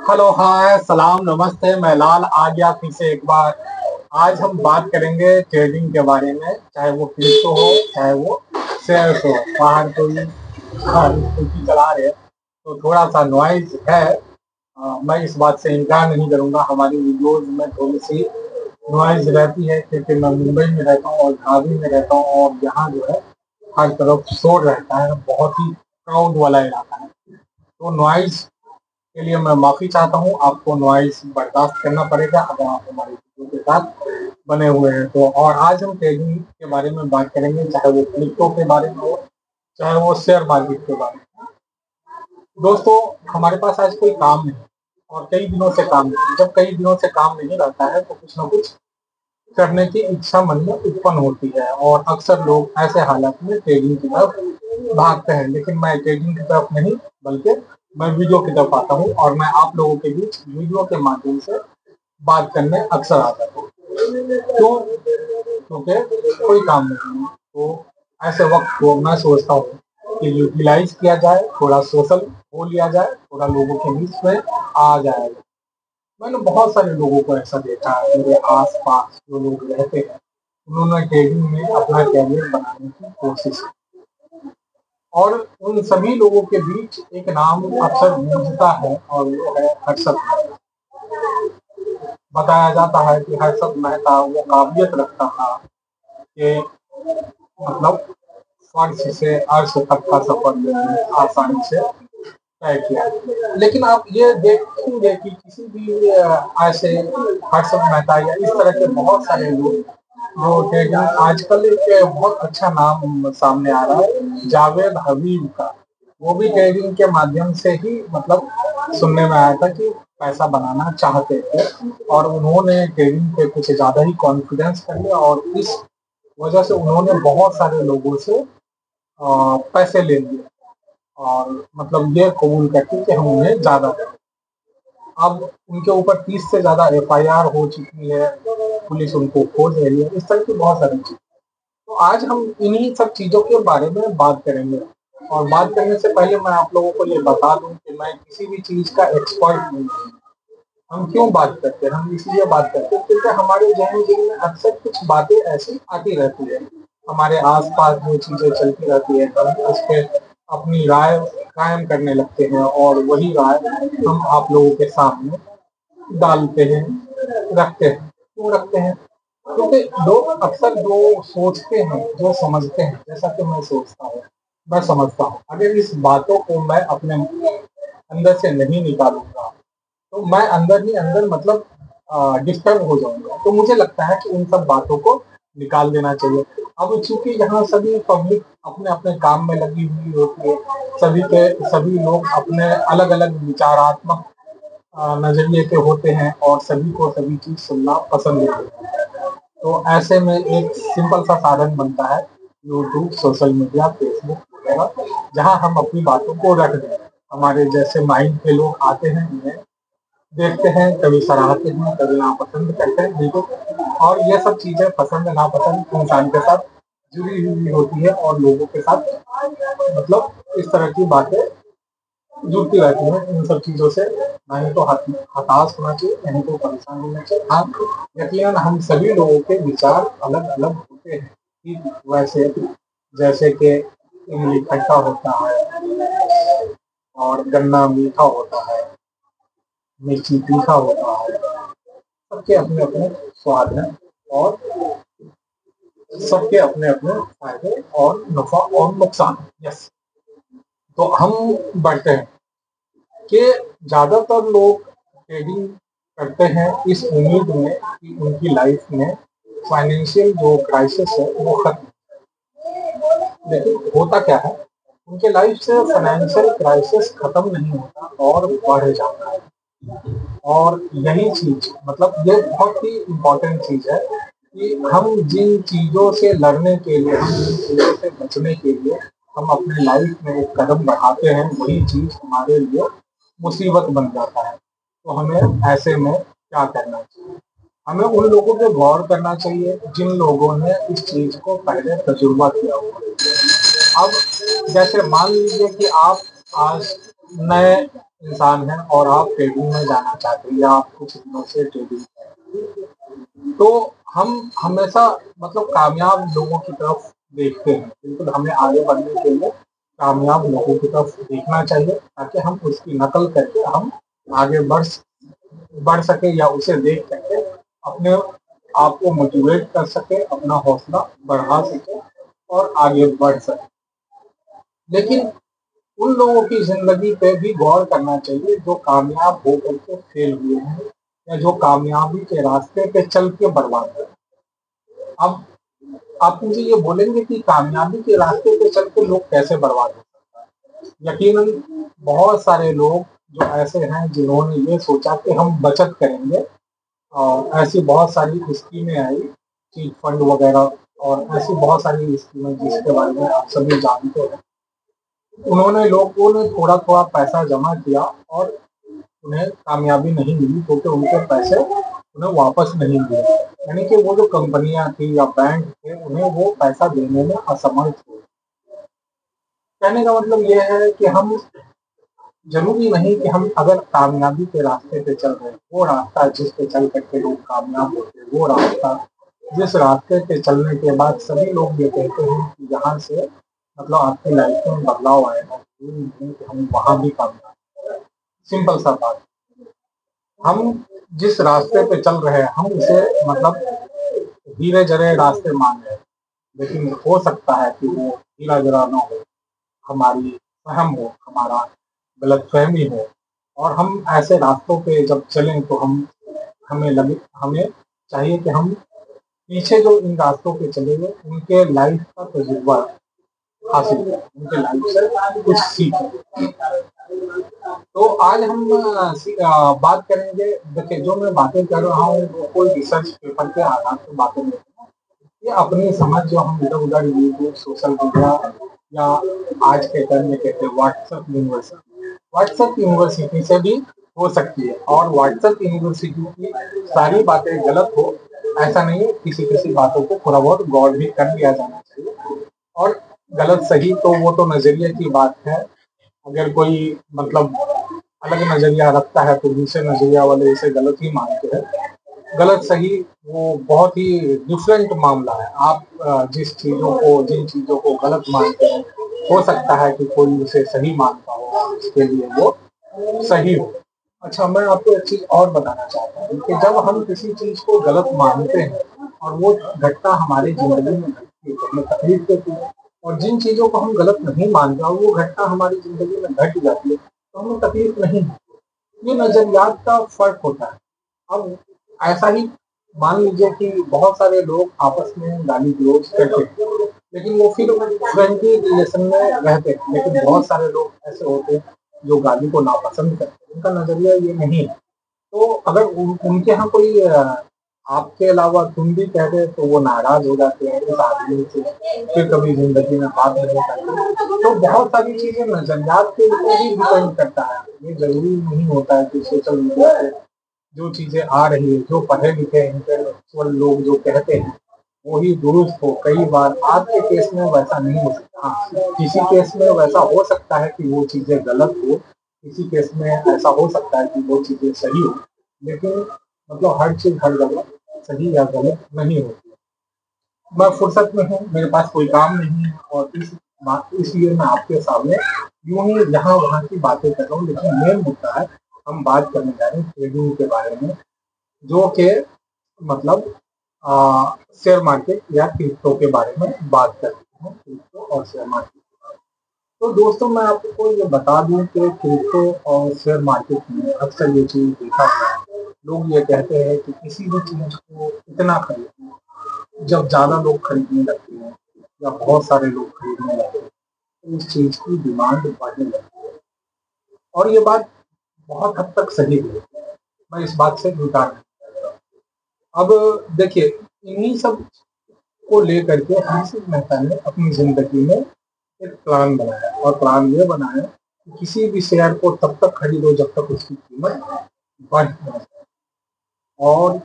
Hello, हाय, सलाम, नमस्ते। मैं लाल आ गया फिर से एक बार। आज हम बात करेंगे ट्रेडिंग के बारे में, चाहे वो क्रिप्टो हो, चाहे वो शेयर्स हो। बाहर कोई स्कूटी चला रहे हैं, तो थोड़ा सा नॉइज है। मैं इस बात से इनकार नहीं करूंगा, हमारी वीडियोज में थोड़ी सी नॉइज रहती है, क्योंकि मैं मुंबई में रहता हूँ और झांसी में रहता हूँ, और यहाँ जो है हर तरफ शोर रहता है, बहुत ही क्राउड वाला इलाका है। तो नॉइज के लिए मैं माफी चाहता हूँ। आपको नॉइज बर्दाश्त करना पड़ेगा अगर आप हमारे वीडियो के साथ बने हुए हैं तो। और आज हम ट्रेडिंग के बारे में बात करेंगे, चाहे वो क्रिप्टो के बारे में हो, चाहे वो शेयर मार्केट के बारे में। दोस्तों, हमारे पास आज कोई काम नहीं और कई दिनों से काम नहीं। जब कई दिनों से काम नहीं रहता है तो कुछ ना कुछ करने की इच्छा मन में उत्पन्न होती है, और अक्सर लोग ऐसे हालात में ट्रेडिंग की तरफ भागते हैं। लेकिन मैं ट्रेडिंग की तरफ नहीं, बल्कि मैं वीडियो की तरफ आता हूँ, और मैं आप लोगों के बीच वीडियो के माध्यम से बात करने अक्सर आता हूँ। क्यों? क्योंकि कोई काम नहीं है, तो ऐसे वक्त को मैं सोचता हूँ कि यूटिलाइज किया जाए, थोड़ा सोशल हो लिया जाए, थोड़ा लोगों के बीच में आ जाए। मैंने बहुत सारे लोगों को ऐसा देखा है, मेरे आस-पास जो लोग रहते हैं, उन्होंने ट्रेडिंग में अपना करियर बनाने की कोशिश की, और उन सभी लोगों के बीच एक नाम अक्सर गूंजता है, और वो है हर्षद मेहता। बताया जाता है कि हर्षद मेहता वो काबिलियत रखता था कि मतलब फर्श से अर्श तक का सफर जो है आसानी से तय किया। लेकिन आप ये देखेंगे कि किसी भी ऐसे हर्षद मेहता या इस तरह के बहुत सारे लोग जो ट्रेडिंग आजकल एक बहुत अच्छा नाम सामने आ रहा है, जावेद हबीब का। वो भी ट्रेडिंग के माध्यम से ही मतलब सुनने में आया था कि पैसा बनाना चाहते थे, और उन्होंने ट्रेडिंग पे कुछ ज़्यादा ही कॉन्फिडेंस कर लिया, और इस वजह से उन्होंने बहुत सारे लोगों से पैसे ले लिए, और मतलब ये कबूल करके कि हम उन्हें ज़्यादा दें। अब उनके ऊपर 30 से ज़्यादा एफआईआर हो चुकी है, पुलिस उनको खोज रही है, इस तरह की बहुत सारी चीज़। तो आज हम इन्हीं सब चीज़ों के बारे में बात करेंगे, और बात करने से पहले मैं आप लोगों को ये बता दूं कि मैं किसी भी चीज़ का एक्सपर्ट नहीं हूँ। हम क्यों बात करते हैं? हम इसलिए बात करते हैं क्योंकि हमारे ज़हन दिल में अक्सर कुछ बातें ऐसी आती रहती है। हमारे आस-पास जो चीज़ें चलती रहती है, हम उस पे अपनी राय कायम करने लगते हैं, और वही राय हम आप लोगों के सामने डालते हैं, रखते हैं। क्यों रखते हैं? क्योंकि लोग अक्सर जो सोचते हैं, जो समझते हैं, जैसा कि मैं सोचता हूँ, मैं समझता हूँ, अगर इस बातों को मैं अपने अंदर से नहीं निकालूँगा, तो मैं अंदर ही अंदर मतलब डिस्टर्ब हो जाऊँगा। तो मुझे लगता है कि उन सब बातों को निकाल देना चाहिए। अब चूँकि यहाँ सभी पब्लिक अपने-अपने काम में लगी हुई होती है, सभी लोग अपने अलग-अलग विचारात्मक नज़रिए के होते हैं, और सभी को सभी चीज़ सुनना पसंद होती है। तो ऐसे में एक सिंपल सा साधन बनता है यूट्यूब, सोशल मीडिया, फेसबुक वगैरह, जहाँ हम अपनी बातों को रख दें। हमारे जैसे माइंड के लोग आते हैं, उन्हें देखते हैं, कभी सराहते हैं, कभी नापसंद करते हैं, बिल्कुल। और ये सब चीज़ें पसंद नापसंद इंसान के साथ जुड़ी हुई होती है, और लोगों के साथ मतलब इस तरह की बातें जुड़ती रहती हैं। इन सब चीज़ों से ना ही तो हताश होना चाहिए, नहीं तो परेशान होना चाहिए। हाँ, यकीनन हम सभी लोगों के विचार अलग-अलग होते हैं, ठीक वैसे जैसे कि इमली खट्टा होता है, और गन्ना मीठा होता है, मिर्ची तीखा होता है। सबके अपने-अपने स्वाद हैं, और सबके अपने-अपने फ़ायदे और नफ़ा और नुकसान। यस, तो हम बढ़ते हैं कि ज़्यादातर लोग ट्रेडिंग करते हैं इस उम्मीद में कि उनकी लाइफ में फाइनेंशियल जो क्राइसिस है वो खत्म। लेकिन होता क्या है, उनके लाइफ से फाइनेंशियल क्राइसिस खत्म नहीं होता और बढ़ जाता है। और यही चीज़ मतलब ये बहुत ही इम्पोर्टेंट चीज़ है कि हम जिन चीज़ों से लड़ने के लिए, हम जिन चीज़ों से बचने के लिए हम अपने लाइफ में एक कदम बढ़ाते हैं, वही चीज़ हमारे लिए मुसीबत बन जाता है। तो हमें ऐसे में क्या करना चाहिए? हमें उन लोगों पे गौर करना चाहिए जिन लोगों ने इस चीज़ को पहले तजुर्बा किया हुआ है। अब जैसे मान लीजिए कि आप आज नए इंसान हैं और आप ट्रेडिंग में जाना चाहते हैं या आप कुछ दिनों से ट्रेडिंग कर रहे हैं, तो हम हमेशा मतलब कामयाब लोगों की तरफ देखते हैं। बिल्कुल हमें आगे बढ़ने के लिए कामयाब लोगों की तरफ देखना चाहिए ताकि हम उसकी नकल करके हम आगे बढ़ सके या उसे देख करके अपने आप को मोटिवेट कर सके, अपना हौसला बढ़ा सके और आगे बढ़ सके। लेकिन उन लोगों की ज़िंदगी पे भी गौर करना चाहिए जो कामयाब हो करके फेल हुए हैं या जो कामयाबी के रास्ते पे चल के बर्बाद हुए। अब आप मुझे ये बोलेंगे कि कामयाबी के रास्ते पे चल के लोग कैसे बर्बाद हो? यकीनन बहुत सारे लोग जो ऐसे हैं जिन्होंने ये सोचा कि हम बचत करेंगे और ऐसी बहुत सारी स्कीमें आई, चीट फंड वगैरह और ऐसी बहुत सारी स्कीमें जिसके बारे में आप सभी जानते हैं। उन्होंने लोगों ने थोड़ा-थोड़ा पैसा जमा किया और उन्हें कामयाबी नहीं मिली क्योंकि उनके पैसे उन्हें वापस नहीं मिले। यानी कि वो जो कंपनियाँ थी या बैंक थे, उन्हें वो पैसा देने में असमर्थ थे। कहने का मतलब ये है कि हम ज़रूरी नहीं कि हम अगर कामयाबी के रास्ते पे चल रहे हैं, वो रास्ता जिस पे चल कर के लोग कामयाब होते हैं, वो रास्ता जिस रास्ते पे चलने के बाद सभी लोग ये कहते हैं कि यहाँ से मतलब आपकी लाइफ में बदलाव आएगा, ज़रूरी नहीं कि हम वहाँ भी कामयाब हों। सिंपल सा बात। हम जिस रास्ते पे चल रहे हैं, हम उसे मतलब धीरे-धीरे रास्ते मान रहे हैं, लेकिन हो सकता है कि वो धीरा-धीरा ना हो, हमारी सहम हो, हमारा गलतफ़हमी हो और हम ऐसे रास्तों पे जब चलें तो हमें चाहिए कि हम पीछे जो इन रास्तों पे चले हुए उनके लाइफ का तजुर्बा हासिल करें, उनके लाइफ से कुछ सीखें। तो आज हम बात करेंगे। देखिए जो मैं बातें कर रहा हूँ वो कोई रिसर्च पेपर के आधार पर बातें नहीं है। ये अपनी समझ जो हम इधर-उधर यूट्यूब, सोशल मीडिया या आज के टाइम में कहते हैं व्हाट्सएप यूनिवर्सिटी से भी हो सकती है और व्हाट्सएप यूनिवर्सिटी की सारी बातें गलत हो ऐसा नहीं है। किसी-किसी बातों को थोड़ा बहुत गौर भी कर लिया जाना चाहिए और गलत सही तो वो तो नज़रिए की बात है। अगर कोई मतलब अलग नज़रिया रखता है तो दूसरे नज़रिया वाले उसे गलत ही मानते हैं। गलत सही वो बहुत ही डिफरेंट मामला है। आप जिन चीज़ों को गलत मानते हैं, हो सकता है कि कोई उसे सही मानता हो और उसके लिए वो सही हो। अच्छा, मैं आपको एक चीज़ और बताना चाहता हूँ कि जब हम किसी चीज़ को गलत मानते हैं और वो घटना हमारी ज़िंदगी में घटती है तो हमें तकलीफ़ होती है और जिन चीज़ों को हम गलत नहीं मानते और वो घटना हमारी ज़िंदगी में घट जाती है, तो हमें तकलीफ़ नहीं होती। ये नज़रियात का फ़र्क होता है। अब ऐसा ही मान लीजिए कि बहुत सारे लोग आपस में गाली-गलौज करते हैं, लेकिन वो फिर फ्रेंडली रिलेशन में रहते हैं। लेकिन बहुत सारे लोग ऐसे होते हैं जो गाली को नापसंद करते हैं, उनका नज़रिया ये नहीं है। तो अगर उनके यहाँ कोई आपके अलावा तुम भी कह दे तो वो नाराज़ हो जाते हैं उस आदमी से, फिर कभी ज़िंदगी में बात नहीं करते। तो बहुत सारी चीज़ें नज़रियात के ऊपर ही डिपेंड करता है। ये ज़रूरी नहीं होता है कि सोशल मीडिया पे जो चीज़ें आ रही है, जो पढ़े-लिखे इंटेलेक्चुअल लोग जो कहते हैं, वो ही दुरुस्त हो। कई बार आपके केस में वैसा नहीं हो सकता। हाँ, किसी केस में वैसा हो सकता है कि वो चीज़ें गलत हो, किसी केस में ऐसा हो सकता है कि वो चीज़ें सही हो, लेकिन मतलब हर चीज़ हर जगह सही या गलत नहीं होती है। मैं फुर्सत में हूँ, मेरे पास कोई काम नहीं है और इसलिए मैं आपके सामने यूँ ही यहाँ-वहाँ की बातें कर रहा हूँ, लेकिन मेन मुद्दा है, हम बात करने जा रहे हैं ट्रेडिंग के बारे में, जो कि मतलब शेयर मार्केट या क्रिप्टो के बारे में बात करते हैं, क्रिप्टो और शेयर मार्केट। तो दोस्तों मैं आपको ये बता दूँ कि क्रिप्टो और शेयर मार्केट में अक्सर ये चीज़ देखा गया है। लोग ये कहते हैं कि किसी भी चीज़ को इतना खरीदो, जब ज़्यादा लोग खरीदने लगते हैं या बहुत सारे लोग खरीदने लगते हैं, तो उस चीज़ की डिमांड बढ़ने लगती है और ये बात बहुत हद तक सही भी है। मैं इस बात से इनकार नहीं करता। अब देखिए, इन्हीं सब को लेकर के हर्षित मेहता ने अपनी ज़िंदगी में एक प्लान बनाया और प्लान ये बनाया कि किसी भी शेयर को तब तक खरीदो जब तक उसकी कीमत बढ़ ना जाए और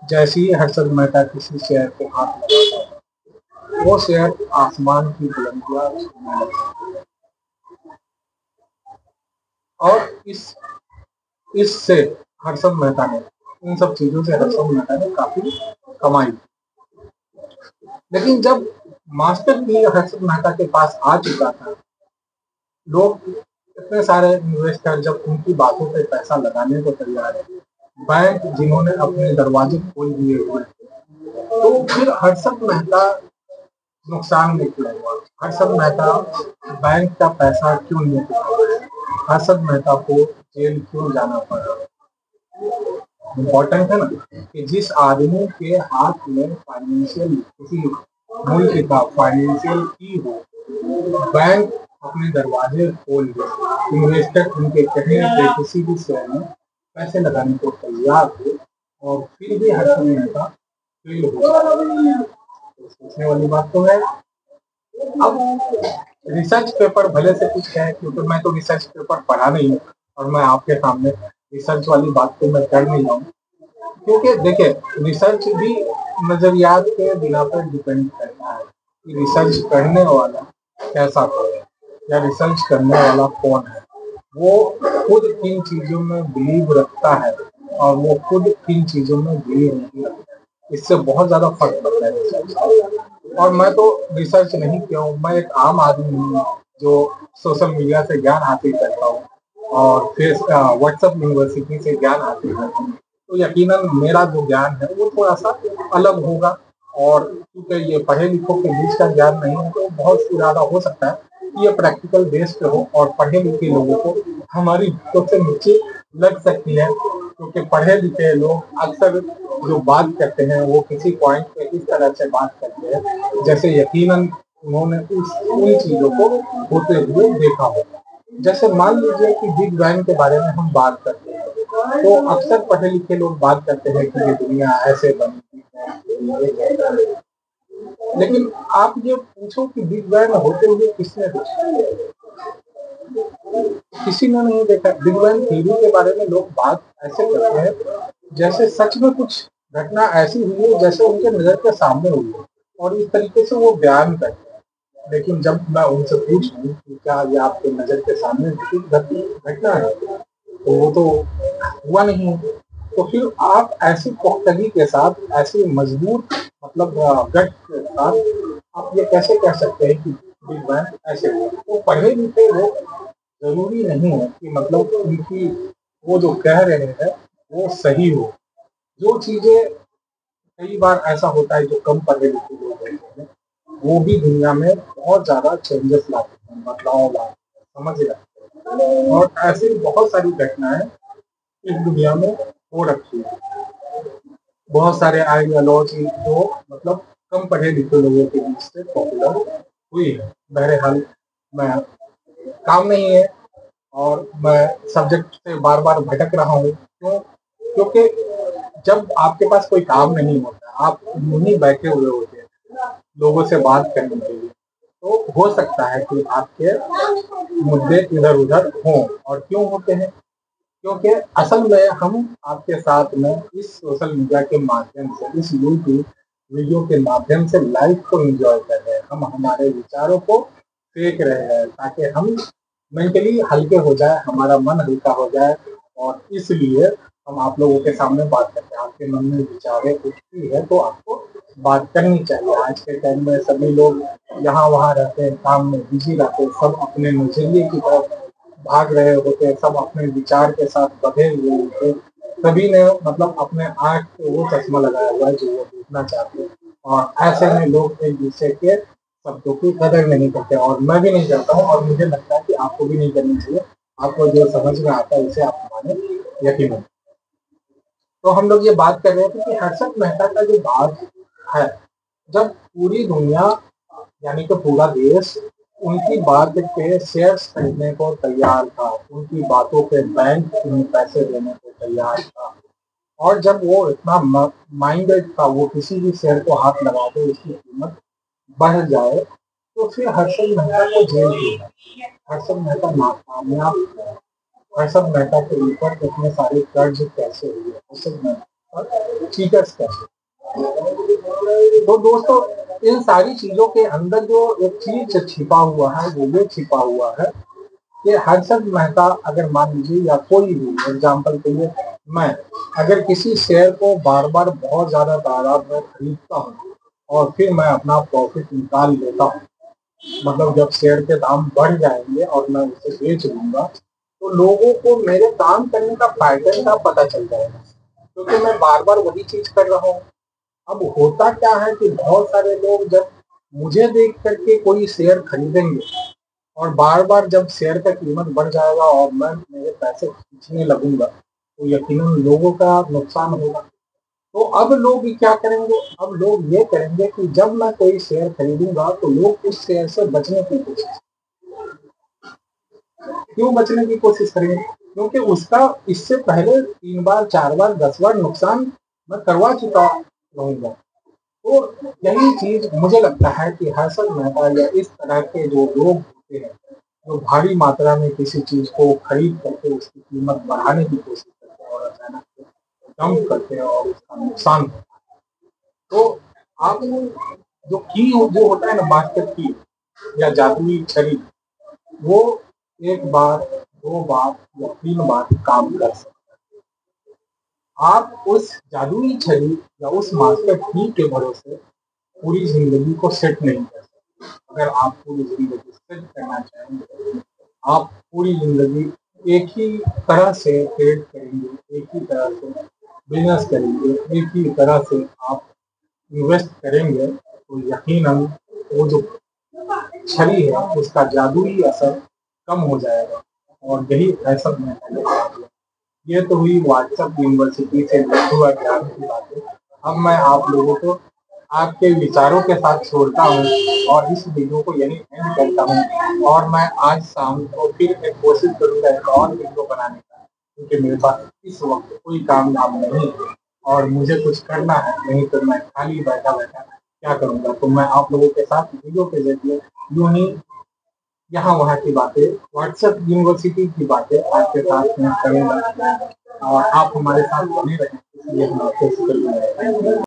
जैसे ही हर्षद मेहता किसी शेयर को हाथ लगाता वो शेयर आसमान की बुलंदियां छूने लगता। और इससे हर्षद मेहता ने, इन सब चीजों से हर्षद मेहता ने काफी कमाई। लेकिन जब मास्टर की हर्षद मेहता के पास आ चुका था, लोग इतने सारे इन्वेस्टर जब उनकी बातों पे पैसा लगाने को तैयार है, बैंक जिन्होंने अपने दरवाजे खोल दिए हुए थे, तो फिर हर्षद मेहता नुकसान में क्यों हुआ? हर्षद मेहता बैंक का पैसा क्यों नहीं चुका? हर्षद मेहता को जेल क्यों जाना पड़ा? इम्पोर्टेंट है ना कि जिस आदमी के हाथ में फाइनेंशियल, किसी मुल्क का फाइनेंशियल की हो, बैंक अपने दरवाजे खोल दे, इन्वेस्टर उनके कहने पे किसी भी शेयर में पैसे लगाने को तैयार थे, और फिर भी हर्षद मेहता फेल हो जाए, तो सोचने वाली बात तो है। अब रिसर्च पेपर भले से कुछ है, क्योंकि मैं तो रिसर्च पेपर पढ़ा नहीं हूँ और मैं आपके सामने रिसर्च वाली बात को मैं कर नहीं रहा, क्योंकि देखिए रिसर्च भी नजरियात के बिना पर डिपेंड करता है कि रिसर्च करने वाला कैसा है या रिसर्च करने वाला कौन है, वो खुद किन चीजों में बिलीव रखता है और वो खुद किन चीजों में बिलीव नहीं रखता है, इससे बहुत ज्यादा फर्क पड़ता है रिसर्च। और मैं तो रिसर्च नहीं किया हूँ, मैं एक आम आदमी हूँ जो सोशल मीडिया से ज्ञान हासिल करता हूँ और फिर व्हाट्सएप यूनिवर्सिटी से ज्ञान हासिल करता हूँ, तो यकीनन मेरा जो ज्ञान है वो थोड़ा सा अलग होगा। और क्योंकि ये पढ़े लिखों के बीच का ज्ञान नहीं है, तो बहुत ज़्यादा हो सकता है कि ये प्रैक्टिकल बेस्ड हो और पढ़े लिखे लोगों को हमारी बातों से नीचे लग सकती है, क्योंकि पढ़े लिखे लोग अक्सर जो बात करते हैं वो किसी पॉइंट पे इस तरह से बात करते हैं जैसे यकीनन उन्होंने उन चीज़ों को होते हुए देखा हो। जैसे मान लीजिए कि बिग बैंग के बारे में हम बात करते हैं, तो अक्सर पढ़े लिखे लोग बात करते हैं कि ये दुनिया ऐसे बनी थी, लेकिन आप ये पूछो कि बिग बैंग होते हुए किसने देखा? किसी ने नहीं देखा। बिग बैंग थ्योरी के बारे में लोग बात ऐसे करते हैं जैसे सच में कुछ घटना ऐसी हुई है जैसे उनके नजर के सामने हुई है, और इस तरीके से वो बयान करते हैं। लेकिन जब मैं उनसे पूछूं कि क्या ये आपके नजर के सामने घटना है, तो वो तो हुआ नहीं है। तो फिर आप ऐसी पुख्तगी के साथ, ऐसी मजबूत मतलब गट के साथ आप ये कैसे कह सकते हैं कि बिग बैंग ऐसे हुआ? तो पढ़े लिखे लोग जरूरी नहीं है कि मतलब उनकी वो जो कह रहे हैं वो सही हो। जो चीजें कई बार ऐसा होता है जो कम पढ़े लिखे लोग होते हैं वो भी दुनिया में बहुत ज्यादा चेंजेस लाते हैं, बदलाव लाते हैं, समझ रहे हैं, और ऐसी बहुत सारी घटनाएं इस दुनिया में हो रखी है। बहुत सारे आइडियोलॉजी जो मतलब कम पढ़े लिखे लोगों के बीच से पॉपुलर हुई है। बहरहाल मैं काम नहीं है और मैं सब्जेक्ट से बार बार भटक रहा हूँ, क्यों? क्योंकि जब आपके पास कोई काम नहीं होता, आप नहीं बैठे हुए होते हैं लोगों से बात करने के लिए, तो हो सकता है कि आपके मुद्दे इधर उधर हों। और क्यों होते हैं? क्योंकि असल में हम आपके साथ में इस सोशल मीडिया के माध्यम से, इस यूट्यूब वीडियो के माध्यम से लाइफ को एंजॉय कर रहे हैं, हम हमारे विचारों को फेंक रहे हैं ताकि हम मेंटली हल्के हो जाए, हमारा मन हल्का हो जाए, और इसलिए हम आप लोगों के सामने बात करते हैं। आपके मन में विचारें उठती है तो आपको बात करनी चाहिए। आज के टाइम में सभी लोग यहाँ वहाँ रहते हैं, काम में बिजी रहते हैं, सब अपने नजरिए की तरफ भाग रहे होते हैं, सब अपने विचार के साथ बधे हुए होते हैं। सभी ने मतलब अपने आँख पे वो चश्मा लगाया हुआ है जो वो देखना चाहते हैं, और ऐसे में लोग एक दूसरे के शब्दों की कदर नहीं करते, और मैं भी नहीं करता हूँ, और मुझे लगता है कि आपको भी नहीं करनी चाहिए। आपको जो समझ में आता है उसे आप माने, यकीनन। तो हम लोग ये बात कर रहे थे कि हर्षद मेहता का जो बात है, जब पूरी दुनिया यानी कि पूरा देश उनकी बात पे शेयर्स खरीदने को तैयार था, उनकी बातों पे बैंक उन्हें पैसे देने को तैयार था, और जब वो इतना माइंडेड था, वो किसी भी शेयर को हाथ लगा दे उसकी कीमत बढ़ जाए, तो फिर हर्षद मेहता को जेल क्यों है? हर्षद मेहता नाकामयाब क्यों है? हर्षद मेहता के ऊपर इतने सारे कर्ज कैसे हुए? हर्षद मेहता चीटर्स कैसे? तो दोस्तों, इन सारी चीजों के अंदर जो एक चीज छिपा हुआ है वो ये छिपा हुआ है कि हर्षद मेहता अगर मान लीजिए या कोई भी एग्जाम्पल के लिए मैं अगर किसी शेयर को बार बार बहुत ज्यादा तादाद में खरीदता हूँ और फिर मैं अपना प्रॉफिट निकाल लेता हूँ, मतलब जब शेयर के दाम बढ़ जाएंगे और मैं उसे बेच लूंगा, तो लोगों को मेरे काम करने का पैटर्न का पता चल जाएगा, क्योंकि मैं बार बार वही चीज कर रहा हूँ। अब होता क्या है कि बहुत सारे लोग जब मुझे देख करके कोई शेयर खरीदेंगे और बार बार जब शेयर का कीमत बढ़ जाएगा और मैं मेरे पैसे खींचने लगूंगा, तो यकीनन लोगों का नुकसान होगा। तो अब लोग क्या करेंगे, अब लोग ये करेंगे कि जब मैं कोई शेयर खरीदूंगा तो लोग उस शेयर से बचने की कोशिश, क्यों बचने की कोशिश करेंगे, क्योंकि उसका इससे पहले 3 बार 4 बार 10 बार नुकसान मैं करवा चुका रहूंगा। तो यही चीज मुझे लगता है कि हर्षद मेहता या इस तरह के जो लोग होते हैं, जो भारी मात्रा में किसी चीज को खरीद करके उसकी कीमत बढ़ाने की कोशिश करते हैं और अचानक से डंप करते हैं और उसका नुकसान होता है। तो आप जो होता है ना, मास्टर की या जादुई छड़ी, वो 1 बार 2 बार या 3 बार काम कर सकते हैं। आप उस जादुई छड़ी या उस मास्टर की के भरोसे पूरी जिंदगी को सेट नहीं कर सकते। अगर आप पूरी जिंदगी सेट करना चाहेंगे, आप पूरी जिंदगी एक ही तरह से ट्रेड करेंगे, एक ही तरह से बिजनेस करेंगे, एक ही तरह से आप इन्वेस्ट करेंगे, तो यकीनन वो जो छड़ी है उसका जादुई असर कम हो जाएगा। और यही फैसल में है। ये तो हुई व्हाट्सएप यूनिवर्सिटी से हुआ ज्ञान की बातें। अब मैं आप लोगों को आपके विचारों के साथ छोड़ता हूँ और इस वीडियो को यही एंड करता हूँ, और मैं आज शाम को फिर एक कोशिश करूंगा एक और वीडियो बनाने का, क्योंकि मेरे पास इस वक्त कोई काम धाम नहीं है और मुझे कुछ करना है, नहीं तो मैं खाली बैठा बैठा क्या करूंगा। तो मैं आप लोगों के साथ वीडियो के जरिए यूं ही यहाँ वहाँ की बातें, व्हाट्सएप यूनिवर्सिटी की बातें आपके साथ मैं करूंगा और आप हमारे साथ बने रहें, इसलिए हम आपसे शुक्रिया।